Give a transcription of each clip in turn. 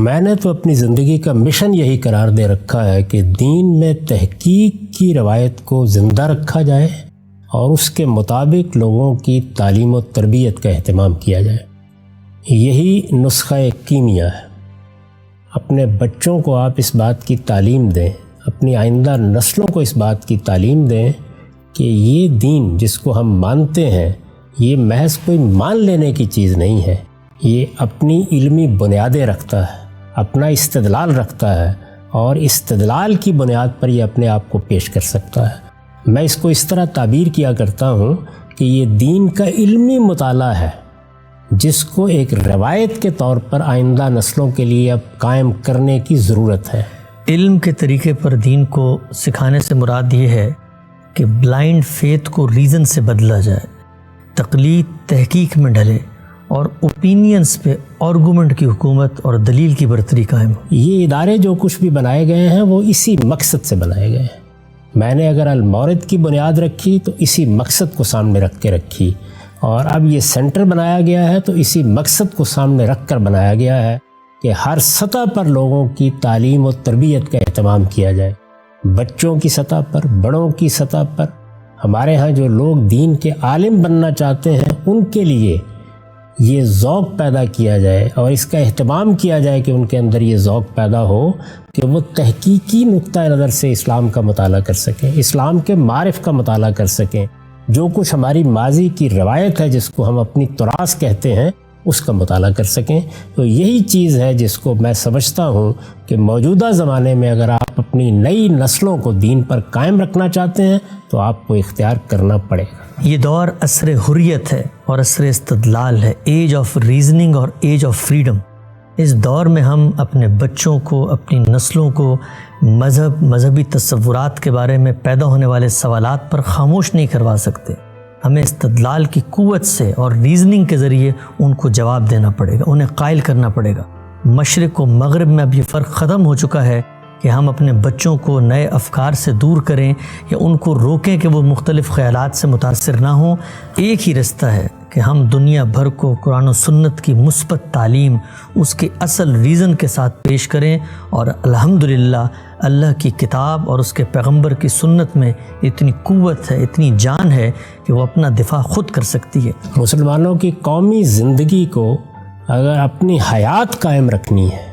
میں نے تو اپنی زندگی کا مشن یہی قرار دے رکھا ہے کہ دین میں تحقیق کی روایت کو زندہ رکھا جائے اور اس کے مطابق لوگوں کی تعلیم و تربیت کا اہتمام کیا جائے۔ یہی نسخہ کیمیا ہے۔ اپنے بچوں کو آپ اس بات کی تعلیم دیں، اپنی آئندہ نسلوں کو اس بات کی تعلیم دیں کہ یہ دین جس کو ہم مانتے ہیں یہ محض کوئی مان لینے کی چیز نہیں ہے، یہ اپنی علمی بنیادیں رکھتا ہے، اپنا استدلال رکھتا ہے، اور استدلال کی بنیاد پر یہ اپنے آپ کو پیش کر سکتا ہے۔ میں اس کو اس طرح تعبیر کیا کرتا ہوں کہ یہ دین کا علمی مطالعہ ہے جس کو ایک روایت کے طور پر آئندہ نسلوں کے لیے اب قائم کرنے کی ضرورت ہے۔ علم کے طریقے پر دین کو سکھانے سے مراد یہ ہے کہ بلائنڈ فیتھ کو ریزن سے بدلا جائے، تقلید تحقیق میں ڈھلے، اور اوپینینز پہ آرگومنٹ کی حکومت اور دلیل کی برتری قائم ہو۔ یہ ادارے جو کچھ بھی بنائے گئے ہیں وہ اسی مقصد سے بنائے گئے ہیں۔ میں نے اگر المورد کی بنیاد رکھی تو اسی مقصد کو سامنے رکھ کے رکھی، اور اب یہ سینٹر بنایا گیا ہے تو اسی مقصد کو سامنے رکھ کر بنایا گیا ہے کہ ہر سطح پر لوگوں کی تعلیم و تربیت کا اہتمام کیا جائے، بچوں کی سطح پر، بڑوں کی سطح پر۔ ہمارے ہاں جو لوگ دین کے عالم بننا چاہتے ہیں ان کے لیے یہ ذوق پیدا کیا جائے اور اس کا اہتمام کیا جائے کہ ان کے اندر یہ ذوق پیدا ہو کہ وہ تحقیقی نقطہ نظر سے اسلام کا مطالعہ کر سکیں، اسلام کے معرف کا مطالعہ کر سکیں، جو کچھ ہماری ماضی کی روایت ہے جس کو ہم اپنی تراث کہتے ہیں اس کا مطالعہ کر سکیں۔ تو یہی چیز ہے جس کو میں سمجھتا ہوں کہ موجودہ زمانے میں اگر آپ اپنی نئی نسلوں کو دین پر قائم رکھنا چاہتے ہیں تو آپ کو اختیار کرنا پڑے گا۔ یہ دور عصر حریت ہے اور عصر استدلال ہے، ایج آف ریزننگ اور ایج آف فریڈم۔ اس دور میں ہم اپنے بچوں کو، اپنی نسلوں کو مذہبی تصورات کے بارے میں پیدا ہونے والے سوالات پر خاموش نہیں کروا سکتے۔ ہمیں استدلال کی قوت سے اور ریزننگ کے ذریعے ان کو جواب دینا پڑے گا، انہیں قائل کرنا پڑے گا۔ مشرق و مغرب میں اب یہ فرق ختم ہو چکا ہے کہ ہم اپنے بچوں کو نئے افکار سے دور کریں یا ان کو روکیں کہ وہ مختلف خیالات سے متاثر نہ ہوں۔ ایک ہی رستہ ہے کہ ہم دنیا بھر کو قرآن و سنت کی مثبت تعلیم اس کے اصل ریزن کے ساتھ پیش کریں، اور الحمدللہ اللہ کی کتاب اور اس کے پیغمبر کی سنت میں اتنی قوت ہے، اتنی جان ہے کہ وہ اپنا دفاع خود کر سکتی ہے۔ مسلمانوں کی قومی زندگی کو اگر اپنی حیات قائم رکھنی ہے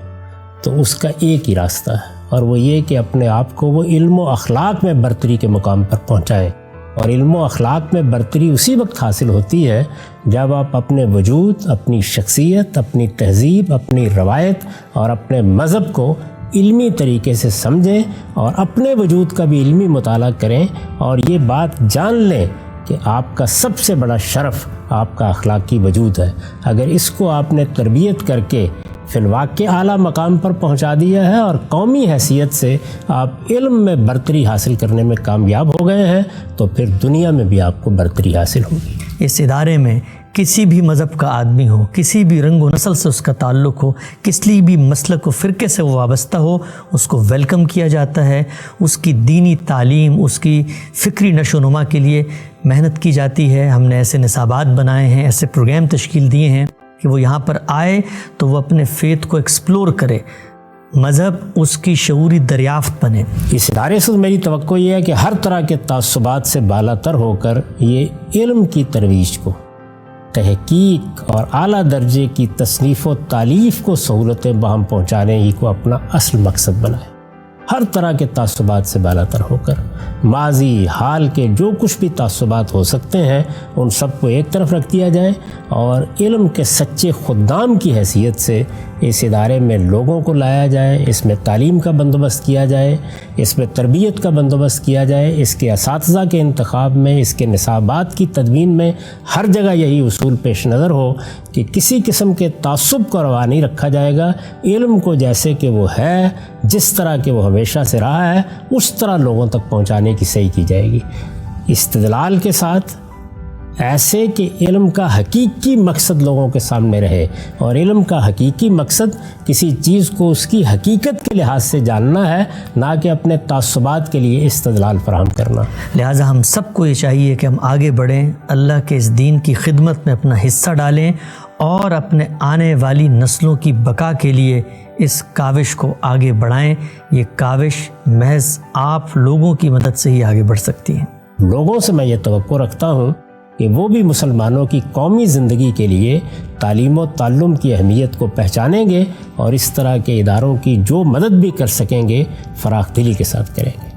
تو اس کا ایک ہی راستہ ہے، اور وہ یہ کہ اپنے آپ کو وہ علم و اخلاق میں برتری کے مقام پر پہنچائیں۔ اور علم و اخلاق میں برتری اسی وقت حاصل ہوتی ہے جب آپ اپنے وجود، اپنی شخصیت، اپنی تہذیب، اپنی روایت اور اپنے مذہب کو علمی طریقے سے سمجھیں اور اپنے وجود کا بھی علمی مطالعہ کریں، اور یہ بات جان لیں کہ آپ کا سب سے بڑا شرف آپ کا اخلاقی وجود ہے۔ اگر اس کو آپ نے تربیت کر کے فی الواقع اعلیٰ مقام پر پہنچا دیا ہے اور قومی حیثیت سے آپ علم میں برتری حاصل کرنے میں کامیاب ہو گئے ہیں تو پھر دنیا میں بھی آپ کو برتری حاصل ہوگی۔ اس ادارے میں کسی بھی مذہب کا آدمی ہو، کسی بھی رنگ و نسل سے اس کا تعلق ہو، کسی بھی مسلک و فرقے سے وہ وابستہ ہو، اس کو ویلکم کیا جاتا ہے۔ اس کی دینی تعلیم، اس کی فکری نشو و نما کے لیے محنت کی جاتی ہے۔ ہم نے ایسے نصابات بنائے ہیں، ایسے پروگرام تشکیل دیے ہیں کہ وہ یہاں پر آئے تو وہ اپنے فیتھ کو ایکسپلور کرے، مذہب اس کی شعوری دریافت بنے۔ اس ادارے سے میری توقع یہ ہے کہ ہر طرح کے تعصبات سے بالا تر ہو کر یہ علم کی ترویج کو، تحقیق اور اعلیٰ درجے کی تصنیف و تالیف کو سہولتیں باہم پہنچانے ہی کو اپنا اصل مقصد بنائے۔ ہر طرح کے تعصبات سے بالا تر ہو کر ماضی حال کے جو کچھ بھی تعصبات ہو سکتے ہیں ان سب کو ایک طرف رکھ دیا جائے، اور علم کے سچے خدام کی حیثیت سے اس ادارے میں لوگوں کو لایا جائے، اس میں تعلیم کا بندوبست کیا جائے، اس میں تربیت کا بندوبست کیا جائے، اس کے اساتذہ کے انتخاب میں، اس کے نصابات کی تدوین میں ہر جگہ یہی اصول پیش نظر ہو کہ کسی قسم کے تعصب کو روا نہیں رکھا جائے گا۔ علم کو جیسے کہ وہ ہے، جس طرح کہ وہ ہمیشہ سے رہا ہے، اس طرح لوگوں تک پہنچانے کی صحیح کی جائے گی، استدلال کے ساتھ، ایسے کہ علم کا حقیقی مقصد لوگوں کے سامنے رہے۔ اور علم کا حقیقی مقصد کسی چیز کو اس کی حقیقت کے لحاظ سے جاننا ہے، نہ کہ اپنے تعصبات کے لیے استدلال فراہم کرنا۔ لہٰذا ہم سب کو یہ چاہیے کہ ہم آگے بڑھیں، اللہ کے اس دین کی خدمت میں اپنا حصہ ڈالیں، اور اپنے آنے والی نسلوں کی بقا کے لیے اس کاوش کو آگے بڑھائیں۔ یہ کاوش محض آپ لوگوں کی مدد سے ہی آگے بڑھ سکتی ہے۔ لوگوں سے میں یہ توقع رکھتا ہوں کہ وہ بھی مسلمانوں کی قومی زندگی کے لیے تعلیم و تعلم کی اہمیت کو پہچانیں گے اور اس طرح کے اداروں کی جو مدد بھی کر سکیں گے فراخ دلی کے ساتھ کریں گے۔